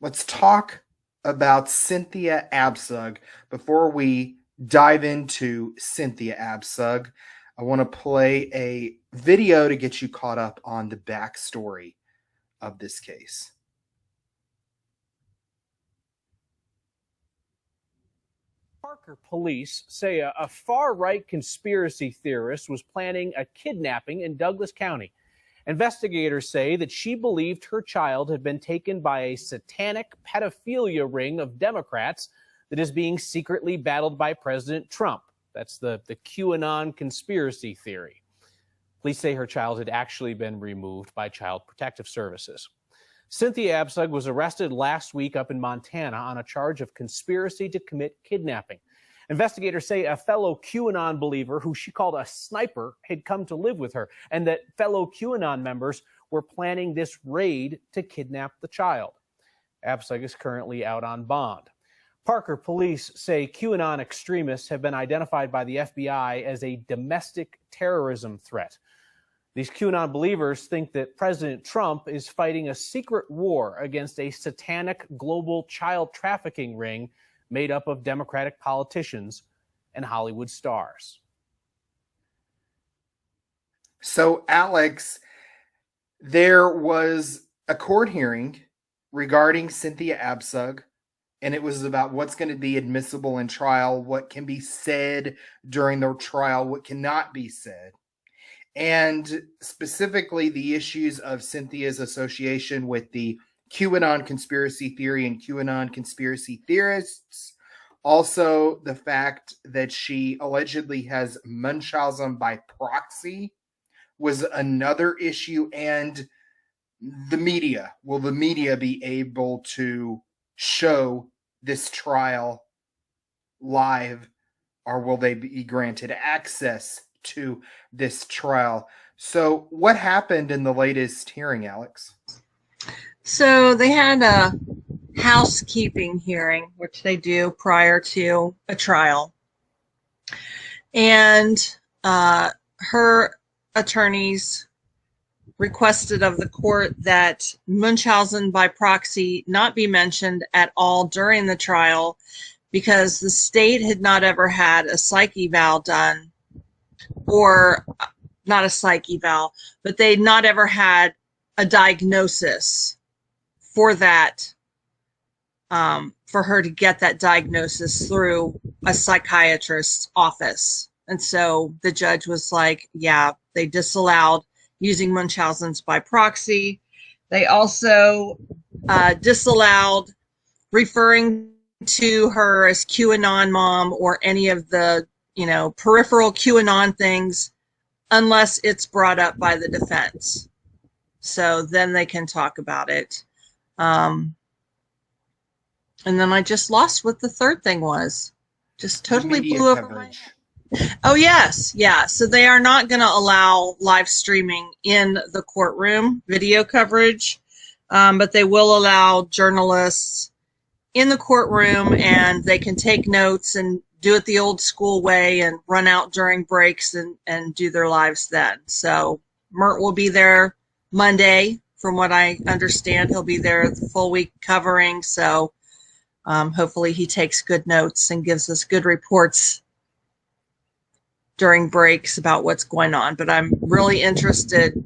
Let's talk about Cynthia Abcug. Before we dive into Cynthia Abcug, I want to play a video to get you caught up on the backstory of this case. Parker police say a far-right conspiracy theorist was planning a kidnapping in Douglas County. Investigators say that she believed her child had been taken by a satanic pedophilia ring of Democrats that is being secretly battled by President Trump. That's the QAnon conspiracy theory. Police say her child had actually been removed by Child Protective Services. Cynthia Abcug was arrested last week up in Montana on a charge of conspiracy to commit kidnapping. Investigators say a fellow QAnon believer who she called a sniper had come to live with her, and that fellow QAnon members were planning this raid to kidnap the child. Abcug is currently out on bond. Parker police say QAnon extremists have been identified by the FBI as a domestic terrorism threat. These QAnon believers think that President Trump is fighting a secret war against a satanic global child trafficking ring made up of Democratic politicians and Hollywood stars. So, Alex, there was a court hearing regarding Cynthia Abcug, and it was about what's going to be admissible in trial, what can be said during the trial, what cannot be said. And specifically the issues of Cynthia's association with the QAnon conspiracy theory and QAnon conspiracy theorists. Also, the fact that she allegedly has Munchausen by proxy was another issue. And the media. Will the media be able to show this trial live, or will they be granted access to this trial? So what happened in the latest hearing, Alex? So they had a housekeeping hearing, which they do prior to a trial. And her attorneys requested of the court that Munchausen by proxy not be mentioned at all during the trial because the state had not ever had a psych eval done, or not a psych eval, but they'd not ever had a diagnosis for that, for her to get that diagnosis through a psychiatrist's office. And so the judge was like, yeah, they disallowed using Munchausen's by proxy. They also disallowed referring to her as QAnon mom or any of the, peripheral QAnon things unless it's brought up by the defense. So then they can talk about it. And then I just lost what the third thing was. Just totally blew over my head. Oh, yes. Yeah. So they are not going to allow live streaming in the courtroom, video coverage, but they will allow journalists in the courtroom, and they can take notes and do it the old school way and run out during breaks and do their lives then. So Mert will be there Monday. From what I understand, he'll be there the full week covering. So hopefully he takes good notes and gives us good reports during breaks about what's going on. But I'm really interested,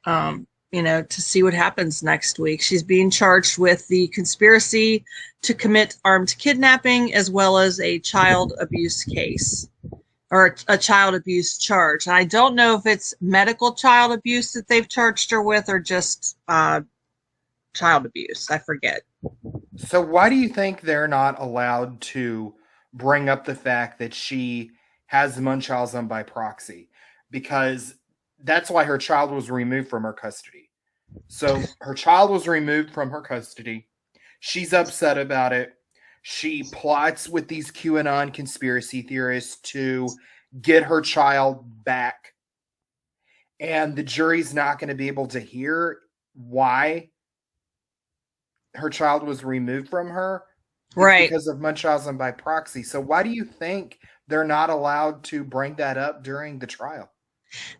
to see what happens next week. She's being charged with the conspiracy to commit armed kidnapping as well as a child abuse case, or a child abuse charge. And I don't know if it's medical child abuse that they've charged her with or just child abuse. I forget. So why do you think they're not allowed to bring up the fact that she has Munchausen by proxy? Because that's why her child was removed from her custody. So her child was removed from her custody. She's upset about it. She plots with these QAnon conspiracy theorists to get her child back. And the jury's not going to be able to hear why her child was removed from her. Right. Because of Munchausen by proxy. So why do you think they're not allowed to bring that up during the trial?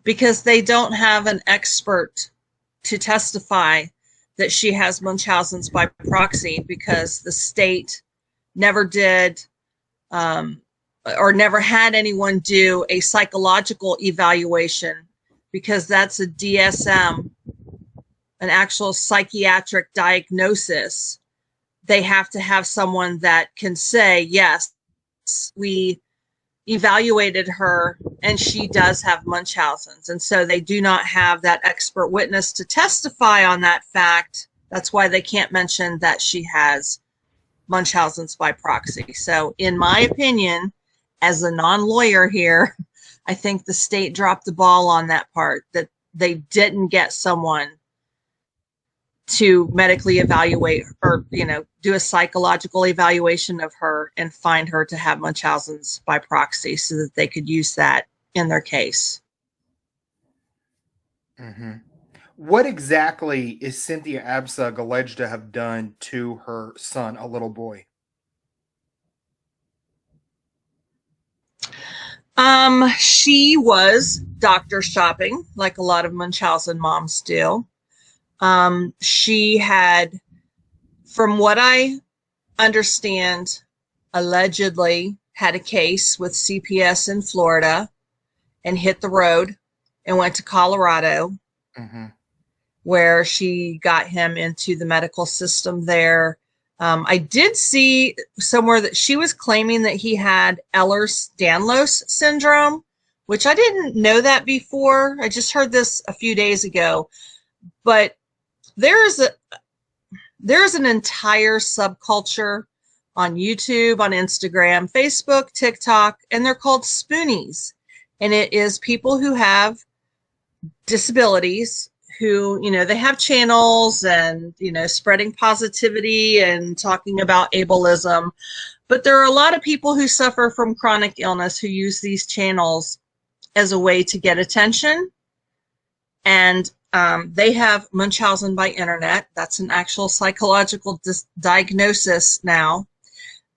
Because they don't have an expert to testify that she has Munchausen's by proxy because the state never did or never had anyone do a psychological evaluation, because that's a DSM, an actual psychiatric diagnosis. They have to have someone that can say, yes, we evaluated her and she does have Munchausen's. And so they do not have that expert witness to testify on that fact. That's why they can't mention that she has Munchausen's by proxy. So in my opinion, as a non-lawyer here, I think the state dropped the ball on that part, that they didn't get someone to medically evaluate or, do a psychological evaluation of her and find her to have Munchausen's by proxy so that they could use that in their case. Mm-hmm. What exactly is Cynthia Abcug alleged to have done to her son, a little boy? She was doctor shopping, like a lot of Munchausen moms do. She had, from what I understand, allegedly had a case with CPS in Florida and hit the road and went to Colorado, where she got him into the medical system there. I did see somewhere that she was claiming that he had Ehlers-Danlos syndrome, which I didn't know that before. I just heard this a few days ago. But there's an entire subculture on YouTube, on Instagram, Facebook, TikTok, and they're called Spoonies. And it is people who have disabilities who, they have channels and, spreading positivity and talking about ableism. But there are a lot of people who suffer from chronic illness who use these channels as a way to get attention. And they have Munchausen by internet. That's an actual psychological diagnosis now.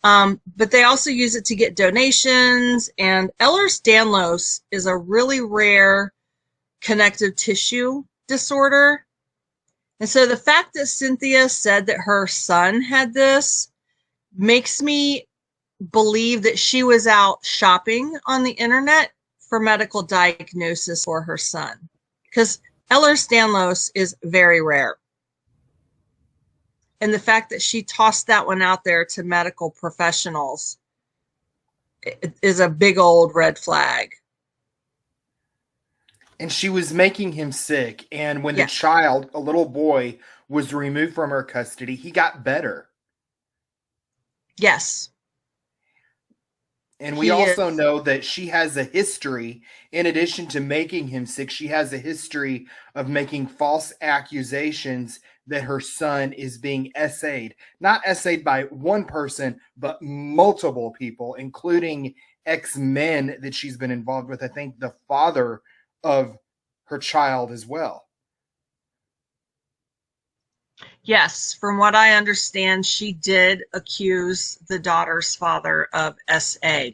But they also use it to get donations. And Ehlers-Danlos is a really rare connective tissue disorder. And so the fact that Cynthia said that her son had this makes me believe that she was out shopping on the internet for medical diagnosis for her son, because Ehlers-Danlos is very rare. And the fact that she tossed that one out there to medical professionals is a big old red flag. And she was making him sick. And when Yeah. the child, a little boy, was removed from her custody, he got better. Yes. And we also know that she has a history, in addition to making him sick, she has a history of making false accusations that her son is being essayed. Not essayed by one person, but multiple people, including ex-men that she's been involved with. I think the father of her child as well. Yes, from what I understand, she did accuse the daughter's father of SA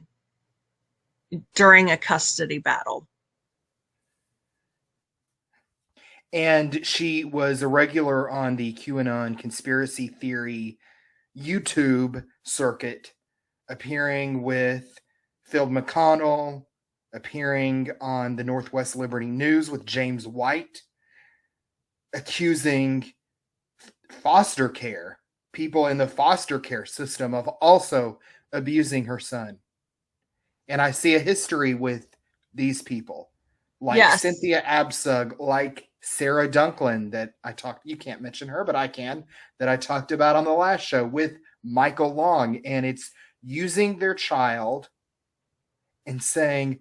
during a custody battle. And she was a regular on the QAnon conspiracy theory YouTube circuit, appearing with Phil McConnell, appearing on the Northwest Liberty News with James White, accusing foster care, people in the foster care system, of also abusing her son. And I see a history with these people, like Yes. Cynthia Abcug, like Sarah Dunklin, that I talked, you can't mention her, but I can, that I talked about on the last show with Michael Long. And it's using their child and saying,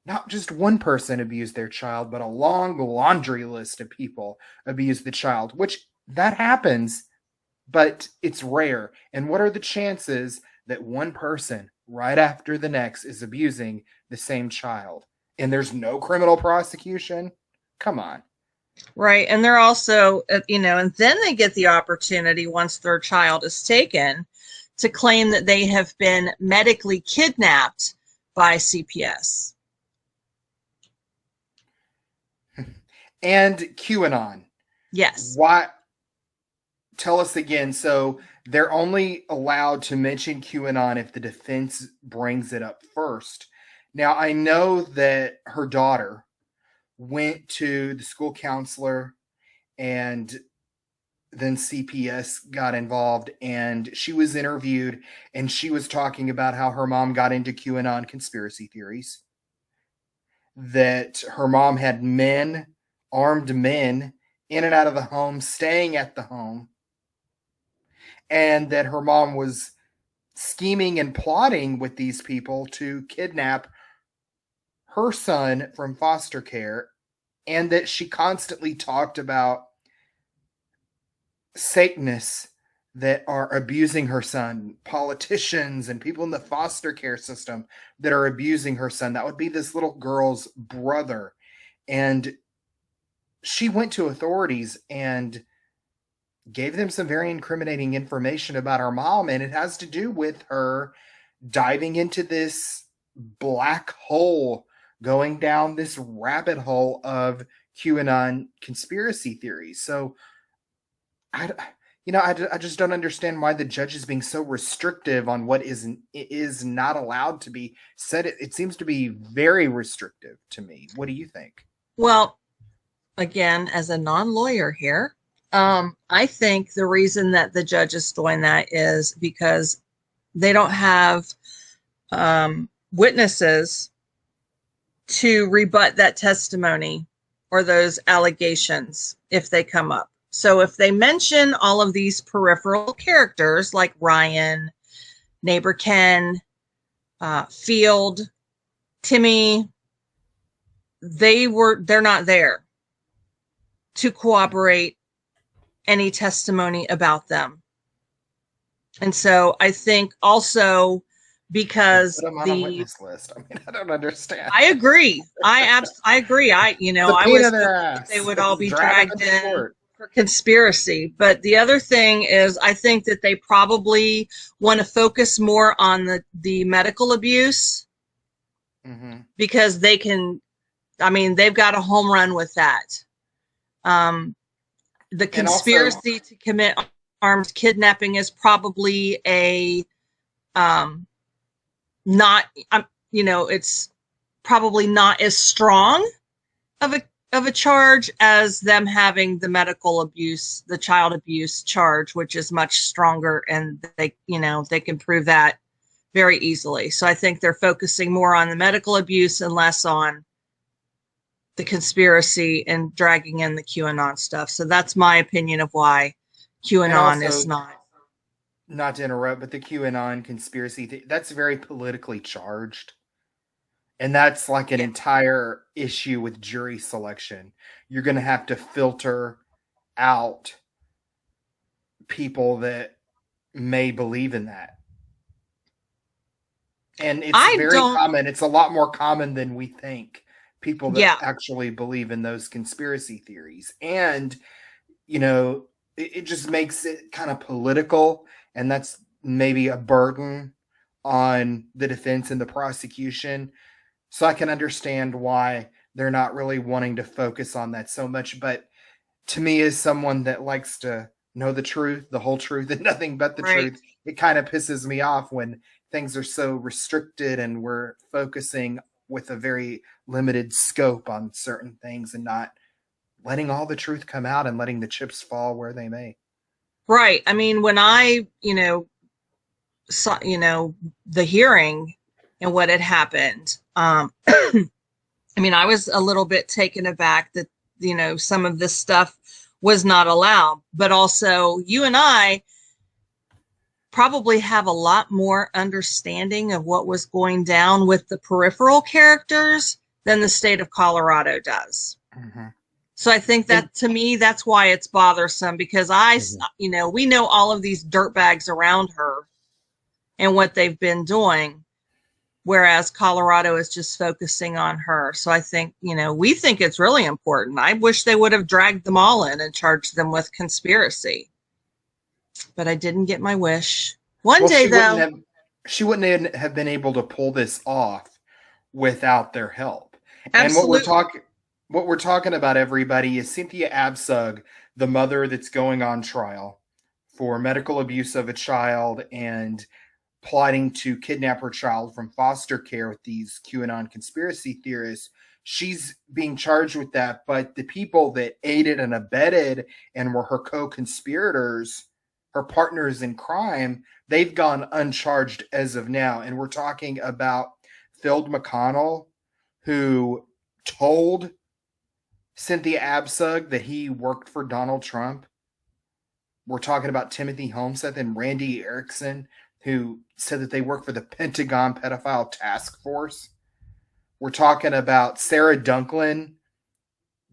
not just one person abused their child, but a long laundry list of people abused the child, which that happens, but it's rare. And what are the chances that one person right after the next is abusing the same child and there's no criminal prosecution? Come on. Right. And they're also, and then they get the opportunity, once their child is taken, to claim that they have been medically kidnapped by CPS. And QAnon. Yes. Why tell us again. So they're only allowed to mention QAnon if the defense brings it up first. Now, I know that her daughter went to the school counselor, and then CPS got involved, and she was interviewed, and she was talking about how her mom got into QAnon conspiracy theories, that her mom had armed men, in and out of the home, staying at the home, and that her mom was scheming and plotting with these people to kidnap her son from foster care, and that she constantly talked about Satanists that are abusing her son, politicians and people in the foster care system that are abusing her son. That would be this little girl's brother. And she went to authorities and gave them some very incriminating information about her mom, and it has to do with her diving into this black hole, going down this rabbit hole of QAnon conspiracy theories. So I just don't understand why the judge is being so restrictive on what is not allowed to be said. It seems to be very restrictive to me. What do you think? Well, again, as a non-lawyer here, I think the reason that the judge is doing that is because they don't have witnesses to rebut that testimony or those allegations if they come up. So if they mention all of these peripheral characters like Ryan, neighbor Ken, Field, Timmy, they're not there to corroborate any testimony about them. And so I think also because put them on a witness list. I mean, I don't understand. I agree. I agree. I was hoping they would all be dragged in for conspiracy. But the other thing is, I think that they probably want to focus more on the medical abuse, because they can. I mean, they've got a home run with that. The conspiracy to commit armed kidnapping is probably a it's probably not as strong of a charge as them having the medical abuse, the child abuse charge, which is much stronger, and they can prove that very easily. So I think they're focusing more on the medical abuse and less on the conspiracy and dragging in the QAnon stuff. So that's my opinion of why QAnon is not to interrupt, but the QAnon conspiracy, that's very politically charged. And that's like an entire issue with jury selection. You're going to have to filter out people that may believe in that. And it's very common. It's a lot more common than we think. People that actually believe in those conspiracy theories. And, it just makes it kind of political. And that's maybe a burden on the defense and the prosecution. So I can understand why they're not really wanting to focus on that so much. But to me, as someone that likes to know the truth, the whole truth, and nothing but the truth, it kind of pisses me off when things are so restricted and we're focusing with a very limited scope on certain things and not letting all the truth come out and letting the chips fall where they may. Right. I mean, when I, saw, the hearing and what had happened, I mean, I was a little bit taken aback that, some of this stuff was not allowed, but also you and I probably have a lot more understanding of what was going down with the peripheral characters than the state of Colorado does. So I think that, to me, that's why it's bothersome, because we know all of these dirtbags around her and what they've been doing, whereas Colorado is just focusing on her. So I think, we think it's really important. I wish they would have dragged them all in and charged them with conspiracy. But I didn't get my wish. One day, though. She wouldn't have been able to pull this off without their help. Absolutely. And what we're talking about, everybody, is Cynthia Abcug, the mother that's going on trial for medical abuse of a child and plotting to kidnap her child from foster care with these QAnon conspiracy theorists. She's being charged with that, but the people that aided and abetted and were her co-conspirators, her partners in crime, they've gone uncharged as of now. And we're talking about Phil McConnell, who told Cynthia Abcug that he worked for Donald Trump. We're talking about Timothy Homseth and Randy Erickson, who said that they work for the Pentagon Pedophile Task Force. We're talking about Sarah Dunklin,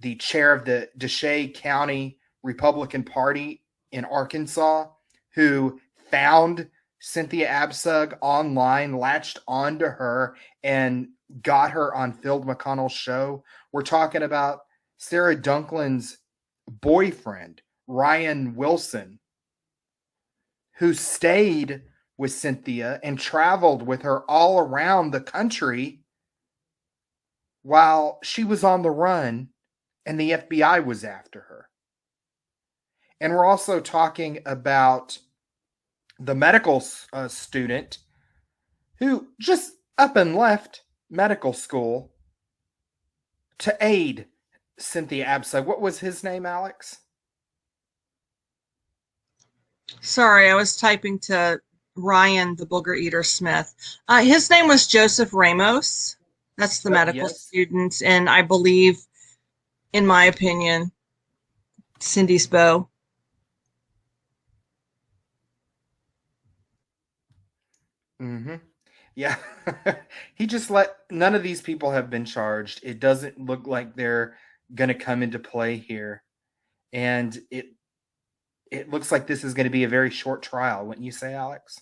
the chair of the Deshae County Republican Party in Arkansas, who found Cynthia Abcug online, latched onto her, and got her on Phil McConnell's show. We're talking about Sarah Dunklin's boyfriend, Ryan Wilson, who stayed with Cynthia and traveled with her all around the country while she was on the run and the FBI was after her. And we're also talking about the medical student who just up and left medical school to aid Cynthia Abcug. What was his name, Alex? Sorry, I was typing to Ryan, the Booger Eater Smith. His name was Joseph Ramos. That's the medical student, and I believe, in my opinion, Cindy's beau. Mm-hmm. Yeah. He just none of these people have been charged. It doesn't look like they're going to come into play here. And it looks like this is going to be a very short trial, wouldn't you say, Alex?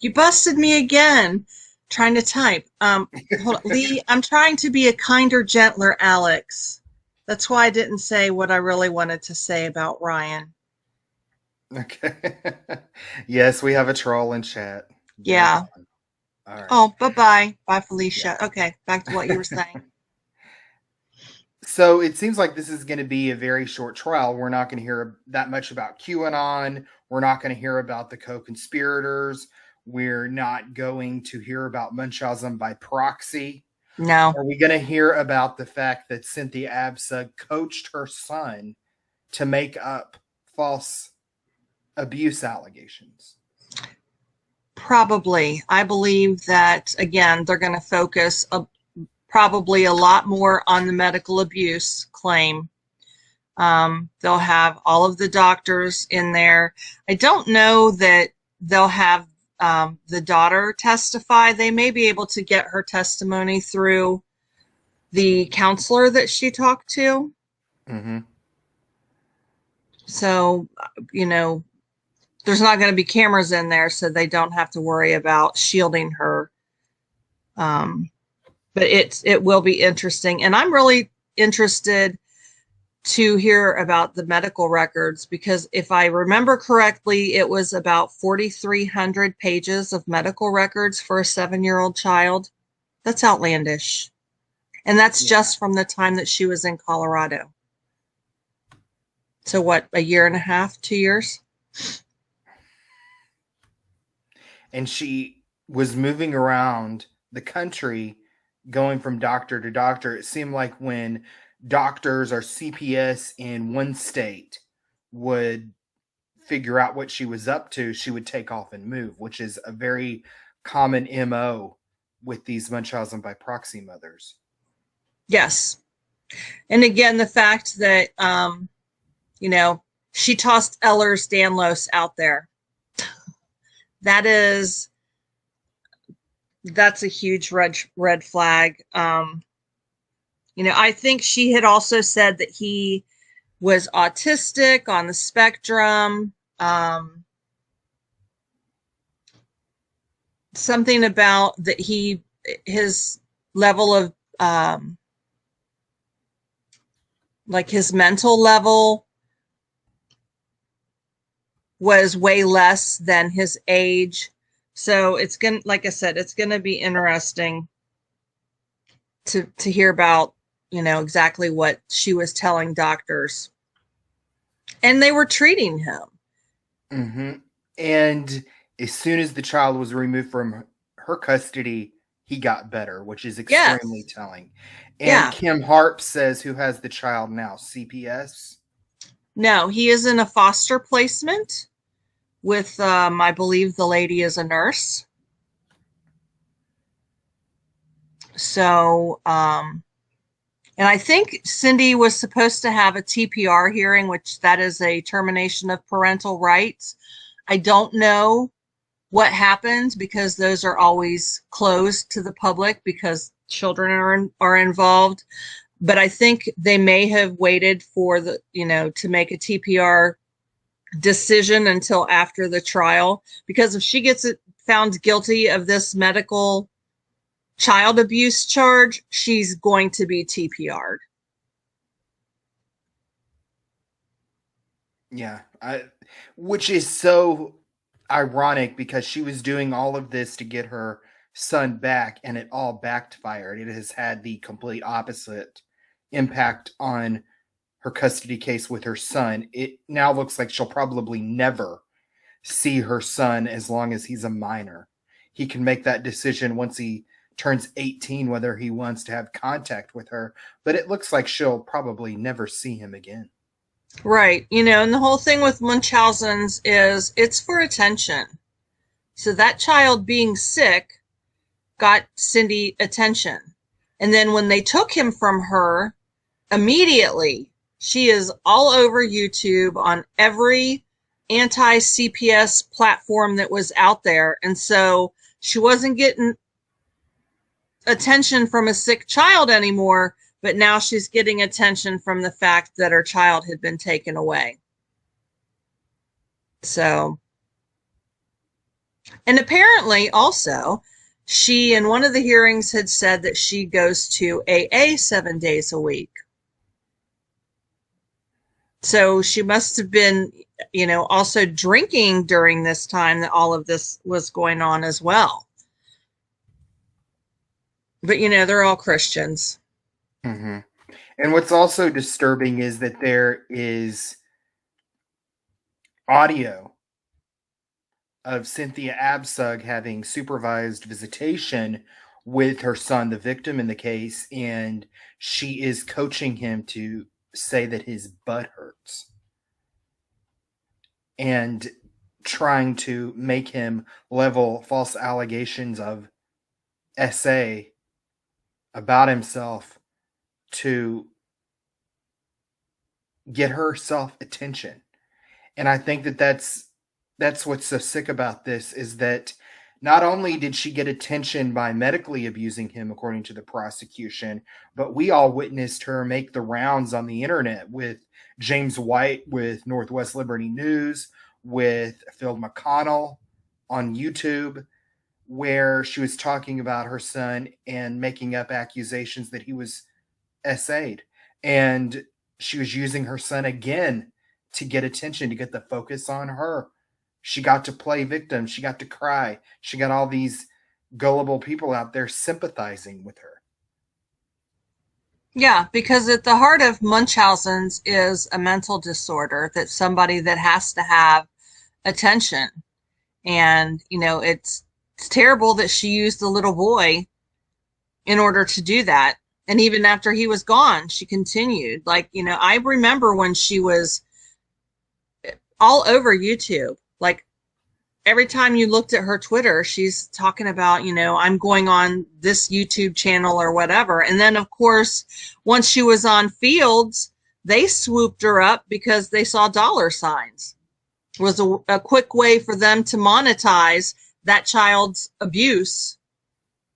You busted me again, trying to type. Hold on. Lee, I'm trying to be a kinder, gentler Alex. That's why I didn't say what I really wanted to say about Ryan. Okay. Yes, we have a troll in chat. Yeah. All right. Oh, bye-bye. Bye, Felicia. Yeah. Okay, back to what you were saying. So it seems like this is going to be a very short trial. We're not going to hear that much about QAnon. We're not going to hear about the co-conspirators. We're not going to hear about Munchausen by proxy. No. Are we going to hear about the fact that Cynthia Abcug coached her son to make up false abuse allegations? Probably. I believe that, again, they're going to focus probably a lot more on the medical abuse claim. They'll have all of the doctors in there. I don't know that they'll have the daughter testify. They may be able to get her testimony through the counselor that she talked to. Mm-hmm. So, you know, there's not going to be cameras in there, so they don't have to worry about shielding her. But it will be interesting. And I'm really interested to hear about the medical records, because if I remember correctly, it was about 4,300 pages of medical records for a 7-year-old child. That's outlandish. And that's just from the time that she was in Colorado. So what, a year and a half, 2 years? And she was moving around the country, going from doctor to doctor. It seemed like when doctors or CPS in one state would figure out what she was up to, she would take off and move, which is a very common MO with these Munchausen by proxy mothers. Yes. And again, the fact that, you know, she tossed Ehlers-Danlos out there. That's a huge red flag. You know, I think she had also said that he was autistic, on the spectrum. Something about that his level of, like his mental level was way less than his age. So it's going to, like I said, it's going to be interesting to hear about, you know, exactly what she was telling doctors. And they were treating him. Hmm. And as soon as the child was removed from her custody, he got better, which is extremely Yes. telling. And Yeah. Kim Harp says, who has the child now? CPS? No, he is in a foster placement with, I believe the lady is a nurse. So, and I think Cindy was supposed to have a TPR hearing, which that is a termination of parental rights. I don't know what happened because those are always closed to the public because children are involved. But I think they may have waited for the, to make a TPR decision until after the trial, because if she gets found guilty of this medical child abuse charge, she's going to be TPR'd. Yeah. Which is so ironic because she was doing all of this to get her son back and it all backfired. It has had the complete opposite impact on her custody case with her son. It now looks like she'll probably never see her son as long as he's a minor. He can make that decision once he turns 18 whether he wants to have contact with her, but it looks like she'll probably never see him again. Right. And the whole thing with Munchausen's is it's for attention. So that child being sick got Cindy attention. And then when they took him from her, immediately she is all over YouTube on every anti-CPS platform that was out there. And so she wasn't getting attention from a sick child anymore, but now she's getting attention from the fact that her child had been taken away. So, and apparently also, she in one of the hearings had said that she goes to AA 7 days a week. So she must have been, also drinking during this time that all of this was going on as well. But, they're all Christians. Mm-hmm. And what's also disturbing is that there is audio of Cynthia Abcug having supervised visitation with her son, the victim in the case, and she is coaching him to say that his butt hurts and trying to make him level false allegations of SA about himself to get herself attention. And I think that that's what's so sick about this, is that not only did she get attention by medically abusing him, according to the prosecution, but we all witnessed her make the rounds on the internet with James White, with Northwest Liberty News, with Phil McConnell on YouTube, where she was talking about her son and making up accusations that he was SA'd. And she was using her son again to get attention, to get the focus on her. She got to play victim. She got to cry. She got all these gullible people out there sympathizing with her. Yeah, because at the heart of Munchausen's is a mental disorder, that somebody that has to have attention. And, it's terrible that she used the little boy in order to do that. And even after he was gone, she continued. Like, I remember when she was all over YouTube. Like, every time you looked at her Twitter, she's talking about, I'm going on this YouTube channel or whatever. And then, of course, once she was on Fields, they swooped her up because they saw dollar signs. It was a quick way for them to monetize that child's abuse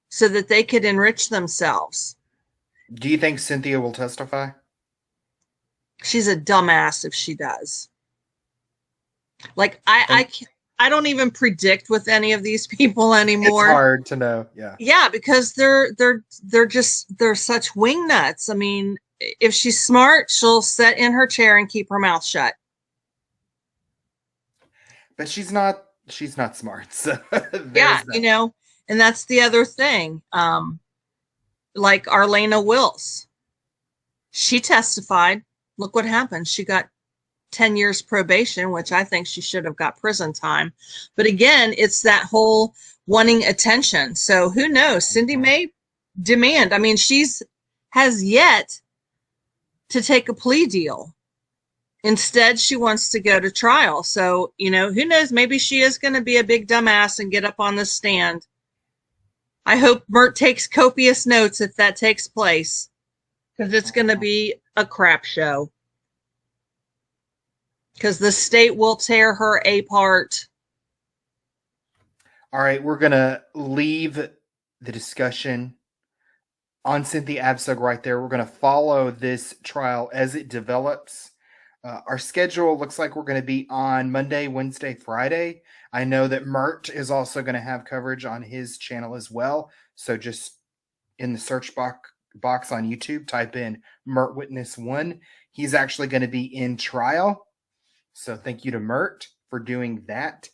so that they could enrich themselves. Do you think Cynthia will testify? She's a dumbass if she does. Like, I don't even predict with any of these people anymore. It's hard to know. Yeah. Yeah, because they're such wingnuts. I mean, if she's smart, she'll sit in her chair and keep her mouth shut. But she's not smart. So Yeah, that. And that's the other thing. Like Arlena Wills. She testified. Look what happened. She got 10 years probation, which I think she should have got prison time. But again, it's that whole wanting attention. So who knows? Cindy may demand. I mean, has yet to take a plea deal. Instead, she wants to go to trial. So, who knows? Maybe she is going to be a big dumbass and get up on the stand. I hope Mert takes copious notes if that takes place, because it's going to be a crap show. Because the state will tear her apart. All right, we're going to leave the discussion on Cynthia Abcug right there. We're going to follow this trial as it develops. Our schedule looks like we're going to be on Monday, Wednesday, Friday. I know that Mert is also going to have coverage on his channel as well. So just in the search box on YouTube, type in Mert Witness 1. He's actually going to be in trial. So thank you to Mert for doing that.